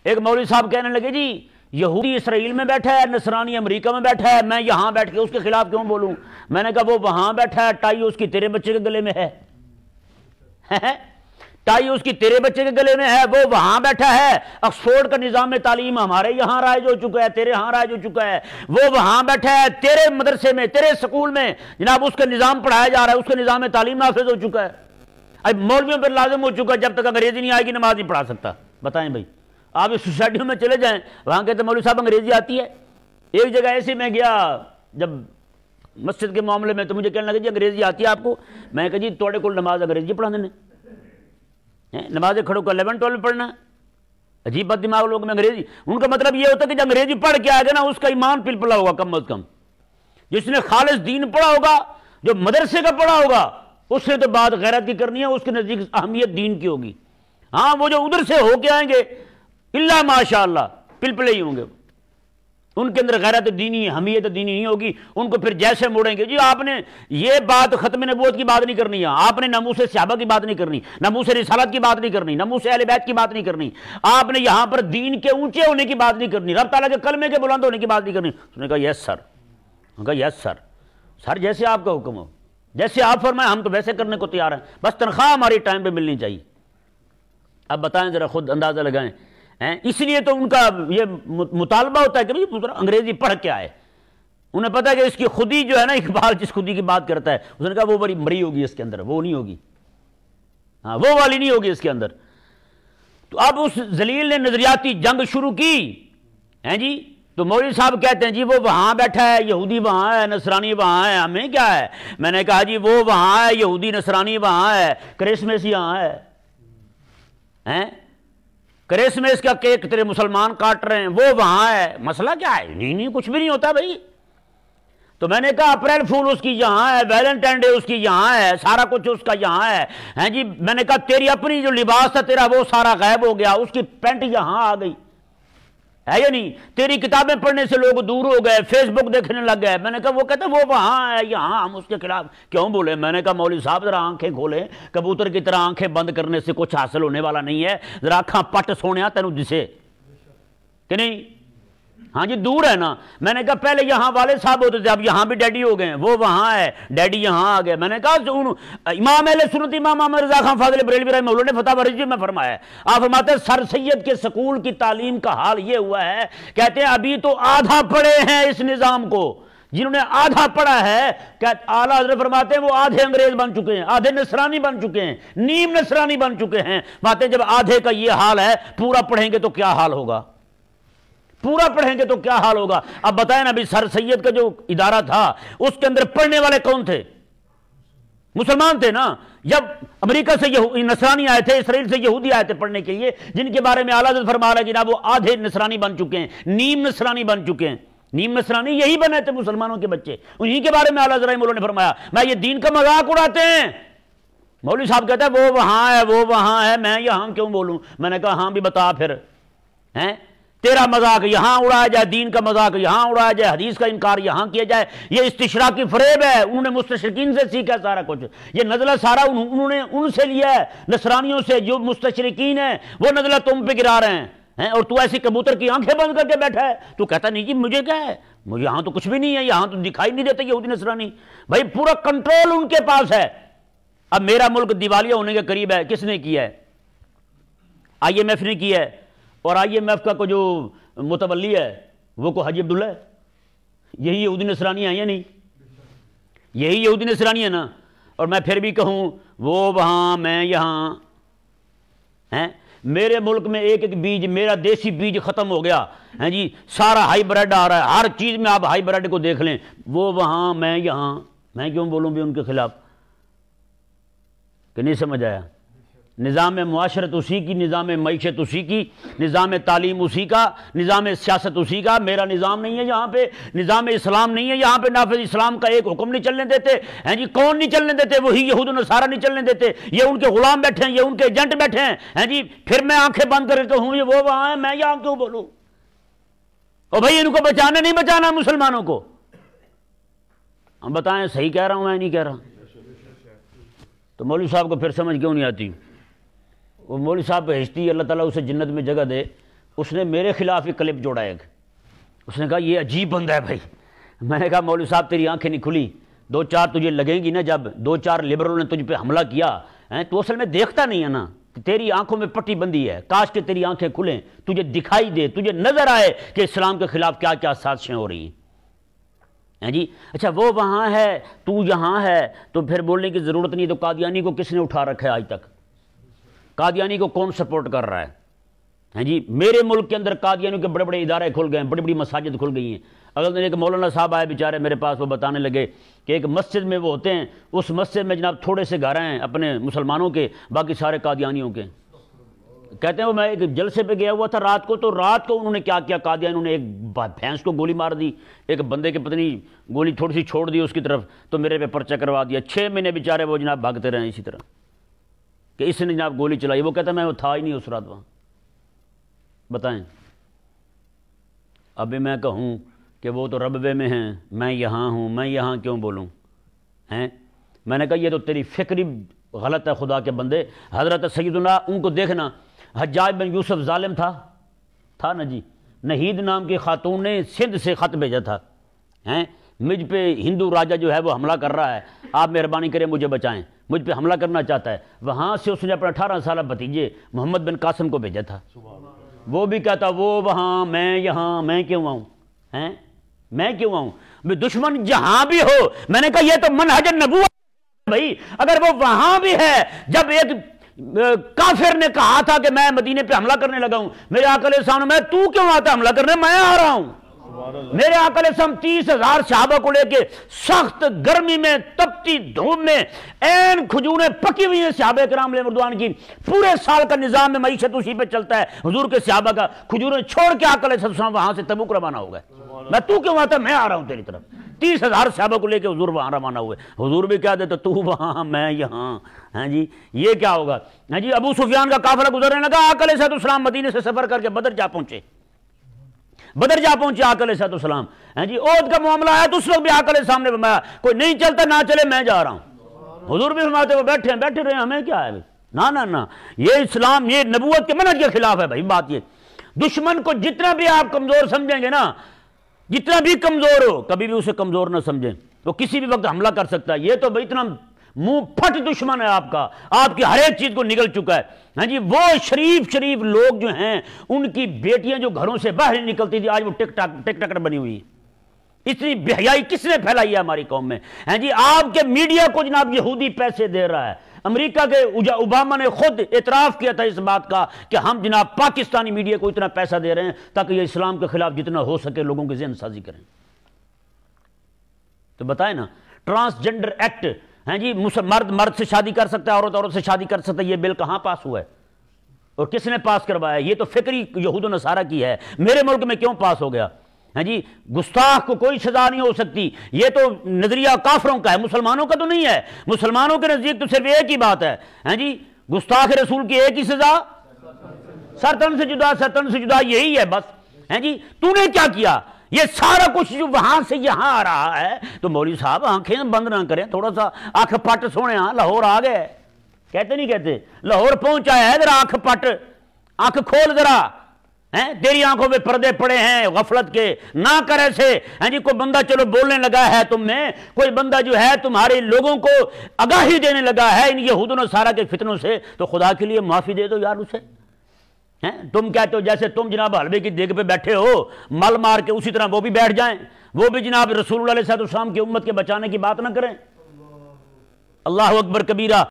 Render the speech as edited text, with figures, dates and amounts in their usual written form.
ایک مولوی صاحب کہنے لگے جی یہودی اسرائیل میں بیٹھا ہے، نصرانی امریکہ میں بیٹھا ہے، میں یہاں بیٹھ کے اس کے خلاف کیوں بولوں؟ میں نے کہا وہ وہاں بیٹھا ہے، ٹائی اس کی تیرے بچے کے گلے میں ہے، ٹائی اس کی تیرے بچے کے گلے میں ہے، وہ وہاں بیٹھا ہے، آکسفورڈ کا نظام تعلیم ہمارے یہاں رائج ہو چکا ہے، تیرے ہاں رائج ہو چکا ہے، وہ وہاں بیٹھا ہے، تیرے مدرسے میں، تیرے سکول میں جناب اس کا نظام پڑھایا جا رہا ہے، اس کا نظام تعلیم نافذ ہو چکا ہے۔ اب مولویوں پر لازم ہو چکا ہے جب تک انگریزی نہیں آئے گی نماز نہیں پڑھا سکتا۔ بتائیں بھائی، آپ اس سوسائٹیوں میں چلے جائیں، وہاں کہتے ہیں مولوی صاحب انگریزی آتی ہے۔ ایک جگہ ایسے میں گیا جب مسجد کے معاملے میں، تو مجھے کہنے لگا جی انگریزی آتی ہے آپ کو؟ میں کہا جی توڑے کو نماز انگریزی پڑھانے نے نمازیں کھڑوں کو 11 12 پڑھنا، عجیب بد دماغ لوگ میں انگریزی۔ ان کا مطلب یہ ہوتا ہے کہ جو انگریزی پڑھ کے آئے گا نا اس کا ایمان پلپلا ہوگا کم از کم، جس نے خالص دین پڑھا ہوگا، جو مدرسے کا پڑھا ہوگا، اس نے تو بات غیرت کی کرنی ہے، اس کے نزدیک اہمیت دین کی ہوگی۔ ہاں وہ جو ادھر سے ہو کے آئیں گے اللہ ماشاء اللہ پلپلے ہی ہوں گے، ان کے اندر غیرت دینی حمیت دینی نہیں ہوگی، ان کو پھر جیسے موڑیں گے جی آپ نے یہ بات ختم نبوت کی بات نہیں کرنی ہے، آپ نے ناموس صحابہ کی بات نہیں کرنی، ناموس رسالت کی بات نہیں کرنی، ناموس اہل بیت کی بات نہیں کرنی، آپ نے یہاں پر دین کے اونچے ہونے کی بات نہیں کرنی، رب تعالیٰ کے کلمے کے بلند ہونے کی بات نہیں کرنی۔ اس نے کہا یس سر، انہوں نے کہا یس سر، سر جیسے آپ کا حکم ہو، جیسے آپ فرمائیں ہم تو ویسے کرنے کو تیار ہیں، بس تنخواہ ہماری ٹائم پہ ملنی چاہیے۔ اب بتائیں ذرا خود اندازہ لگائیں، اس لیے تو ان کا یہ مطالبہ ہوتا ہے کہ انگریزی پڑھ کے آئے، انہیں پتا ہے کہ اس کی خودی جو ہے نا، اقبال جس خودی کی بات کرتا ہے، اس نے کہا وہ بڑی مری ہوگی اس کے اندر، وہ نہیں ہوگی، ہاں وہ والی نہیں ہوگی اس کے اندر۔ تو اب اس ذلیل نے نظریاتی جنگ شروع کی ہیں جی، تو مولوی صاحب کہتے ہیں جی وہ وہاں بیٹھا ہے، یہودی وہاں ہے، نصرانی وہاں ہے، ہمیں کیا ہے؟ میں نے کہا جی وہ وہاں ہے، یہودی نصرانی وہاں ہے، کرسمس یہاں ہے، کرسمس کا کیک تیرے مسلمان کاٹ رہے ہیں، وہ وہاں ہے، مسئلہ کیا ہے؟ نہیں کچھ بھی نہیں ہوتا بھائی۔ تو میں نے کہا اپریل فول اس کی یہاں ہے، ویلنٹائن ڈے اس کی یہاں ہے، سارا کچھ اس کا یہاں ہے، ہیں جی میں نے کہا تیری اپنی جو لباس تھا تیرا وہ سارا غائب ہو گیا، اس کی پینٹ یہاں آ گئی ہے یا نہیں؟ تیری کتابیں پڑھنے سے لوگ دور ہو گئے، فیس بک دیکھنے لگ گئے۔ میں نے کہا وہ کہتے وہ وہاں ہے، یہاں ہم اس کے خلاف کیوں بولے؟ میں نے کہا مولوی صاحب ذرا آنکھیں کھولیں، کبوتر کی طرح آنکھیں بند کرنے سے کچھ حاصل ہونے والا نہیں ہے، ذرا آنکھاں پٹ سونے تینوں جسے کہ نہیں؟ ہاں جی دور ہے نا۔ میں نے کہا پہلے یہاں والد صاحب ہوتے تھے، اب یہاں بھی ڈیڈی ہو گئے، وہ وہاں ہے، ڈیڈی یہاں آ گئے۔ میں نے کہا امام اہل سنت امام احمد رضا خان فاضل بریلوی رحمہ اللہ نے فتح بری میں فرمایا ہے، آپ فرماتے ہیں سر سید کے سکول کی تعلیم کا حال یہ ہوا ہے، کہتے ہیں ابھی تو آدھا پڑھے ہیں اس نظام کو، جنہوں نے آدھا پڑھا ہے اعلیٰ حضرت فرماتے ہیں وہ آدھے انگریز بن چکے ہیں، آدھے نصرانی بن چکے ہیں، نیم نصرانی بن چکے ہیں۔ فرماتے ہیں جب آدھے کا یہ حال ہے، پورا پڑھیں گے تو کیا حال ہوگا؟ پورا پڑھیں گے تو کیا حال ہوگا؟ اب بتائیں نا، ابھی سر سید کا جو ادارہ تھا اس کے اندر پڑھنے والے کون تھے؟ مسلمان تھے نا۔ جب امریکہ سے نصرانی آئے تھے، اسرائیل سے یہودی آئے تھے پڑھنے کے لیے، جن کے بارے میں اعلیٰ حضرت فرما رہا ہے جناب وہ آدھے نصرانی بن چکے ہیں، نیم نصرانی بن چکے ہیں۔ نیم نصرانی یہی بنے تھے مسلمانوں کے بچے، انہی کے بارے میں اعلیٰ حضرت نے فرمایا میں یہ دین کا مذاق اڑاتے ہیں۔ مولوی صاحب کہتا ہے وہ وہاں ہے، وہ وہاں ہے، میں یہاں کیوں بولوں؟ میں نے کہا ہاں بھی بتا پھر، ہیں تیرا مذاق یہاں اڑایا جائے، دین کا مذاق یہاں اڑایا جائے، حدیث کا انکار یہاں کیا جائے، یہ استشراقی فریب ہے، انہوں نے مستشرقین سے سیکھا سارا کچھ، یہ نزلہ سارا انہوں نے ان سے لیا ہے، نصرانیوں سے جو مستشرقین ہیں وہ نزلہ تم پہ گرا رہے ہیں، اور تو ایسی کبوتر کی آنکھیں بند کر کے بیٹھا ہے، تو کہتا نہیں جی مجھے کیا ہے، مجھے یہاں تو کچھ بھی نہیں ہے، یہاں تو دکھائی نہیں دیتے یہودی نصرانی۔ بھائی پورا کنٹرول ان کے پاس ہے۔ اب میرا ملک دیوالیہ ہونے کے قریب ہے، کس نے کیا ہے؟ IMF نے کیا ہے، اور IMF کا جو متولی ہے وہ کو حاجی عبداللہ ہے، یہی یہودی نصرانی ہیں یا نہیں؟ یہی یہودی نصرانی ہے نا۔ اور میں پھر بھی کہوں وہ وہاں میں یہاں، ہیں میرے ملک میں ایک ایک بیج، میرا دیسی بیج ختم ہو گیا ہے جی، سارا ہائی بریڈ آ رہا ہے، ہر چیز میں آپ ہائی بریڈ کو دیکھ لیں، وہ وہاں میں یہاں، میں کیوں بولوں بھی ان کے خلاف؟ کہ نہیں سمجھ آیا؟ نظام معاشرت اسی کی، نظام معیشت اسی کی، نظام تعلیم اسی کا، نظام سیاست اسی کا۔ میرا نظام نہیں ہے یہاں پہ، نظام اسلام نہیں ہے یہاں پہ، نافذ اسلام کا ایک حکم نہیں چلنے دیتے ہیں جی۔ کون نہیں چلنے دیتے؟ وہی یہود و نصارہ نہیں چلنے دیتے، یہ ان کے غلام بیٹھے ہیں، یہ ان کے ایجنٹ بیٹھے ہیں جی۔ پھر میں آنکھیں بند کر لیتا ہوں یہ وہ وہاں ہے، میں یہاں کیوں بولوں؟ اور بھائی ان کو بچانا نہیں بچانا مسلمانوں کو؟ ہم بتائیں صحیح کہہ رہا ہوں میں نہیں کہہ رہا؟ تو مولوی صاحب کو پھر سمجھ کیوں نہیں آتی؟ وہ مولوی صاحب بہشتی اللہ تعالیٰ اسے جنت میں جگہ دے، اس نے میرے خلاف ایک کلپ جوڑا ایک، اس نے کہا یہ عجیب بندہ ہے بھائی۔ میں نے کہا مولوی صاحب تیری آنکھیں نہیں کھلی، دو چار تجھے لگیں گی نا، جب دو چار لبرلوں نے تجھ پہ حملہ کیا تو اصل میں دیکھتا نہیں ہے نا، تیری آنکھوں میں پٹی بندی ہے، کاش کہ تیری آنکھیں کھلیں، تجھے دکھائی دے، تجھے نظر آئے کہ اسلام کے خلاف کیا کیا سازشیں ہو رہی ہیں جی۔ اچھا وہ وہاں ہے تو یہاں ہے، تو پھر بولنے کی ضرورت نہیں۔ تو قادیانی کو کس نے اٹھا رکھا ہے آج تک؟ قادیانی کو کون سپورٹ کر رہا ہے جی؟ میرے ملک کے اندر قادیانیوں کے بڑے بڑے ادارے کھل گئے ہیں، بڑی بڑی مساجد کھل گئی ہیں۔ اگر دن ایک مولانا صاحب آئے بیچارے میرے پاس، وہ بتانے لگے کہ ایک مسجد میں وہ ہوتے ہیں، اس مسجد میں جناب تھوڑے سے گھر ہیں اپنے مسلمانوں کے، باقی سارے قادیانیوں کے۔ کہتے ہیں وہ میں ایک جلسے پہ گیا ہوا تھا رات کو، تو رات کو انہوں نے کیا کیا، قادیانیوں نے ایک بھینس کو گولی مار دی، ایک بندے کے پتنی گولی تھوڑی سی چھوڑ دی اس کی طرف، تو میرے پہ پرچہ کروا دیا۔ 6 مہینے بیچارے وہ جناب بھاگتے رہے اسی طرح کہ اس نے جناب گولی چلائی۔ وہ کہتا ہے میں وہ تھا ہی نہیں اس رات وہاں۔ بتائیں ابھی میں کہوں کہ وہ تو ربوے میں ہیں، میں یہاں ہوں، میں یہاں کیوں بولوں ہیں؟ میں نے کہا یہ تو تیری فکری غلط ہے خدا کے بندے۔ حضرت سیدنا ان کو دیکھنا، حجاج بن یوسف ظالم تھا نا جی، نہید نام کی خاتون نے سندھ سے خط بھیجا تھا، مجھ پہ ہندو راجہ جو ہے وہ حملہ کر رہا ہے، آپ مہربانی کریں مجھے بچائیں، مجھ پہ حملہ کرنا چاہتا ہے۔ وہاں سے اس نے اپنا 18 سالہ بھتیجے محمد بن قاسم کو بھیجا تھا۔ وہ بھی کہتا وہ وہاں میں یہاں، میں کیوں آؤں میں کیوں آؤں؟ دشمن جہاں بھی ہو، میں نے کہا یہ تو منہج نبوت بھائی۔ اگر وہ وہاں بھی ہے، جب ایک کافر نے کہا تھا کہ میں مدینے پہ حملہ کرنے لگا ہوں، میرے آقا علیہ السلام میں تو کیوں آتا حملہ کرنے؟ میں آ رہا ہوں۔ میرے آقا علیہ السلام 30,000 صحابہ کو لے کے سخت گرمی میں، تپتی دھوپ میں، این کھجوریں پکی ہوئی ہیں صحابہ کرام علیہ رضوان کی، پورے سال کا نظام میں معیشت اسی پہ چلتا ہے حضور کے صحابہ کا، کھجوریں چھوڑ کے آقا علیہ السلام وہاں سے تبوک روانہ ہو گئے۔ میں تو کیوں آتا؟ میں آ رہا ہوں تیری طرف۔ 30,000 صحابہ کو لے کے حضور وہاں روانہ ہوئے۔ حضور بھی کہہ دیتے تو وہاں میں یہاں، ہاں جی یہ کیا ہوگا؟ ہاں جی ابو سفیان کا قافلہ گزرنے لگا، آقا علیہ السلام مدینے سے سفر کر کے بدر جا پہنچے آقا علیہ السلام۔ ہاں جی عہد کا معاملہ آیا تو اس وقت بھی آقا علیہ السلام نے فرمایا کوئی نہیں چلتا نہ چلے، میں جا رہا ہوں۔ حضور بھی فرماتے وہ بیٹھے رہے، ہمیں کیا ہے؟ نہ یہ اسلام، یہ نبوت کے منہج کے خلاف ہے بھائی۔ بات یہ دشمن کو جتنا بھی آپ کمزور سمجھیں گے نا، جتنا بھی کمزور ہو، کبھی بھی اسے کمزور نہ سمجھیں، وہ کسی بھی وقت حملہ کر سکتا ہے۔ یہ تو بھائی اتنا منہ پھٹ دشمن ہے آپ کا، آپ کی ہر ایک چیز کو نگل چکا ہے۔ ہاں جی وہ شریف لوگ جو ہیں، ان کی بیٹیاں جو گھروں سے باہر نکلتی تھی، آج وہ ٹک ٹکر بنی ہوئی ہے۔ اتنی بے حیائی کس نے پھیلائی ہے ہماری قوم میں؟ ہاں جی آپ کے میڈیا کو جناب یہودی پیسے دے رہا ہے۔ امریکہ کے اوباما نے خود اعتراف کیا تھا اس بات کا کہ ہم جناب پاکستانی میڈیا کو اتنا پیسہ دے رہے ہیں تاکہ یہ اسلام کے خلاف جتنا ہو سکے لوگوں کی ذہن سازی کریں۔ تو بتائیں نا، ٹرانسجنڈر ایکٹ، ہاں جی مرد سے شادی کر سکتا ہے، عورت سے شادی کر سکتا ہے، یہ بل کہاں پاس ہوا ہے اور کس نے پاس کروایا؟ یہ تو فکری یہود و نصارہ کی ہے۔ میرے ملک میں کیوں پاس ہو گیا؟ ہاں جی گستاخ کو کوئی سزا نہیں ہو سکتی، یہ تو نظریہ کافروں کا ہے، مسلمانوں کا تو نہیں ہے۔ مسلمانوں کے نزدیک تو صرف ایک ہی بات ہے، ہاں جی گستاخ رسول کی ایک ہی سزا، سر تن سے جدا یہی ہے بس۔ ہاں جی تو نے کیا کیا؟ یہ سارا کچھ جو وہاں سے یہاں آ رہا ہے، تو مولوی صاحب آنکھیں بند نہ کریں، تھوڑا سا آنکھ پٹ سونے، ہاں لاہور آ گئے، کہتے نہیں کہتے لاہور پہنچا ہے، ذرا آنکھ پٹ، آنکھ کھول ذرا، تیری آنکھوں میں پردے پڑے ہیں غفلت کے، نہ کر ایسے۔ ہاں جی کوئی بندہ چلو بولنے لگا ہے تم میں، کوئی بندہ جو ہے تمہارے لوگوں کو آگاہی دینے لگا ہے ان یہود و نصارہ کے فتنوں سے، تو خدا کے لیے معافی دے دو یار اسے۔ تم کہتے ہو جیسے تم جناب حلوے کی دیگ پہ بیٹھے ہو مل مار کے، اسی طرح وہ بھی بیٹھ جائیں، وہ بھی جناب رسول اللہ علیہ السلام کی امت کے بچانے کی بات نہ کریں۔ اللہ اکبر کبیرہ۔